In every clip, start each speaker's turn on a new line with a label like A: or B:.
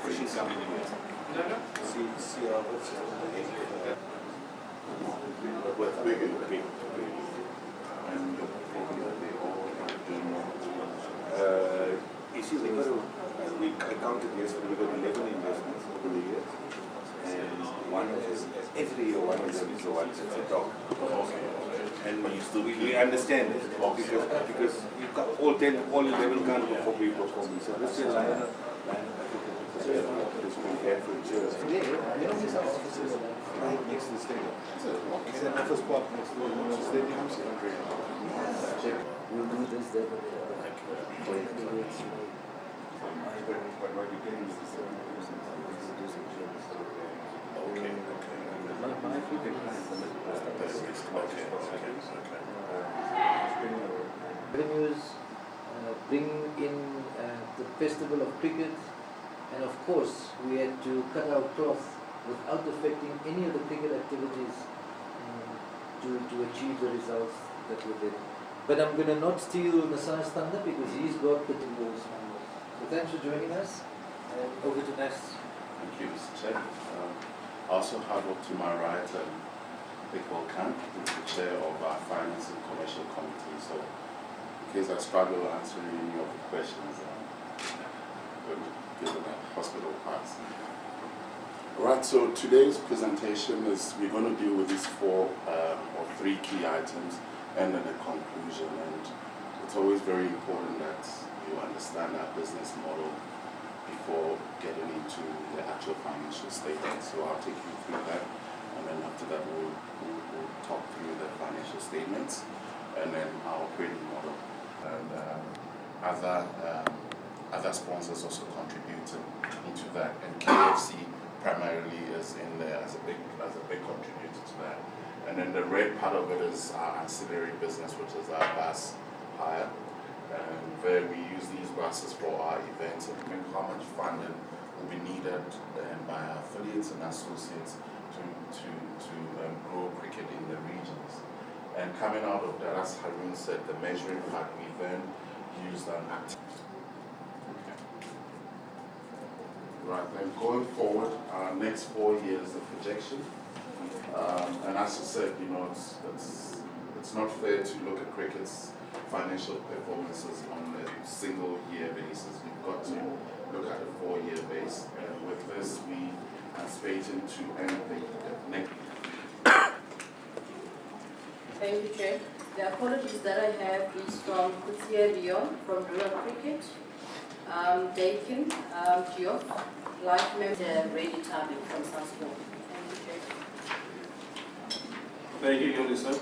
A: fishing company.
B: What's big and big. And they all
A: You see, I counted yesterday, we got 11 investments over the years. And one of them, every year one of them is the one that's a dog. And we understand it because you can't, all 11 can't be performing. So this is Lion this we had for years. Today, you know, this office is right next to the stadium. It's an office park next to the stadium.
C: We'll do this, that,
A: But what you can is
C: my feedback revenues bring in the festival of cricket, and of course we had to cut our cloth without affecting any of the cricket activities to achieve the results that we did. But I'm going to not steal Nasar's thunder because he's got the balls. So thanks for joining us. Over to Nas.
B: Thank you, Mr. Chair. I also have up to my right Iqbal Khan, who's the chair of our Finance and Commercial Committee. So, in case I struggle answering any of the questions, given that hospital pass. Right, so today's presentation is we're going to deal with these four or three key items and then a conclusion. And it's always very important that you understand our business model before getting into the actual financial statement. So I'll take you through that, and then after that we'll talk through the financial statements and then our operating model. And other sponsors also contributed into that, and KFC primarily is in there as a big contributor to that. And then the red part of it is our ancillary business, which is our bus hire. And where we use these buses for our events and how much funding will be needed by our affiliates and associates to grow cricket in the regions. And coming out of that, as Harun said, the measuring part, we then used an activity. Right, then going forward, our next 4 years, the projection. And as I said, you know, it's not fair to look at cricket's financial performances on a single year basis. You've got to look at a 4-year base. And with this, we are anticipating to end the next.
D: Thank you, Chair. The apologies that I have is from Kutia Leon from Rural Cricket, Dakin, Geoff, Life Member, Ready Tabi from Sasco. Thank you, Chair.
E: Thank you, Yolisa.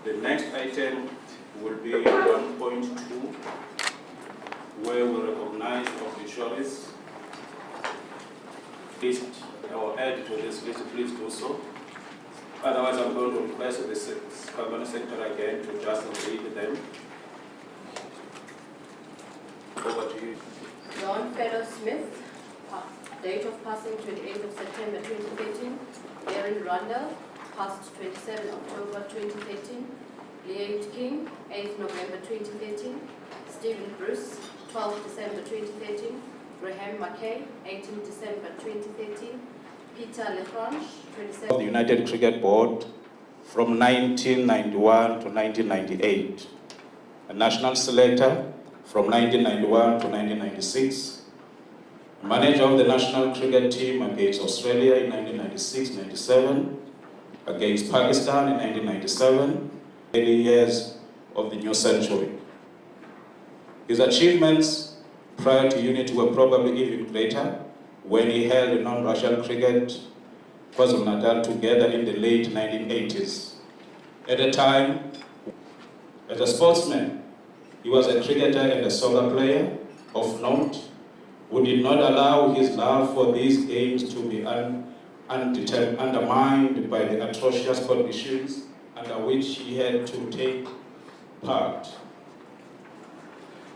E: The next item will be 1.2, where we recognize officials. List or add to this list, please do so. Otherwise, I'm going to request the Cabinet Secretary again to just read them. Over to you.
D: John Fellow Smith, date of passing 28th of September 2013. Aaron Randall, passed 27 October 2013. Leate King, 8th November 2013. Stephen Bruce, 12th December 2013. Graham McKay, 18th December 2013. Peter Lefranche, 27th.
E: Of the United Cricket Board from 1991 to 1998. A national selector from 1991 to 1996. Manager of the national cricket team against Australia in 1996-97. Against Pakistan in 1997. 80 years of the new century. His achievements prior to unity were probably even greater when he held non-Russian cricket KwaZulu-Natal together in the late 1980s. At the time, as a sportsman, he was a cricketer and a soccer player of note who did not allow his love for these games to be undermined by the atrocious conditions under which he had to take part.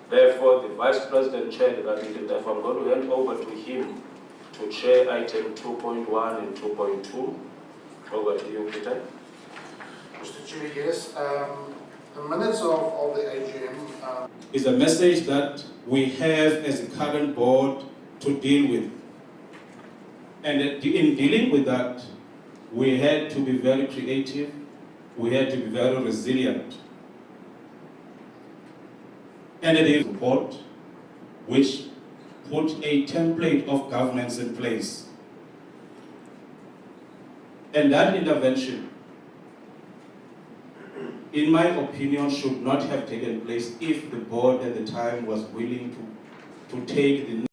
E: Therefore, the Vice President chaired that meeting. Therefore, I'm going to hand over to him to chair item 2.1 and 2.2. Over to you, Peter.
F: Mr. Chair, yes. The minutes of the AGM.
E: Is a message that we have as a current board to deal with. And in dealing with that, we had to be very creative, we had to be very resilient. And it is a report which put a template of governance in place. And that intervention, in my opinion, should not have taken place if the board at the time was willing to take the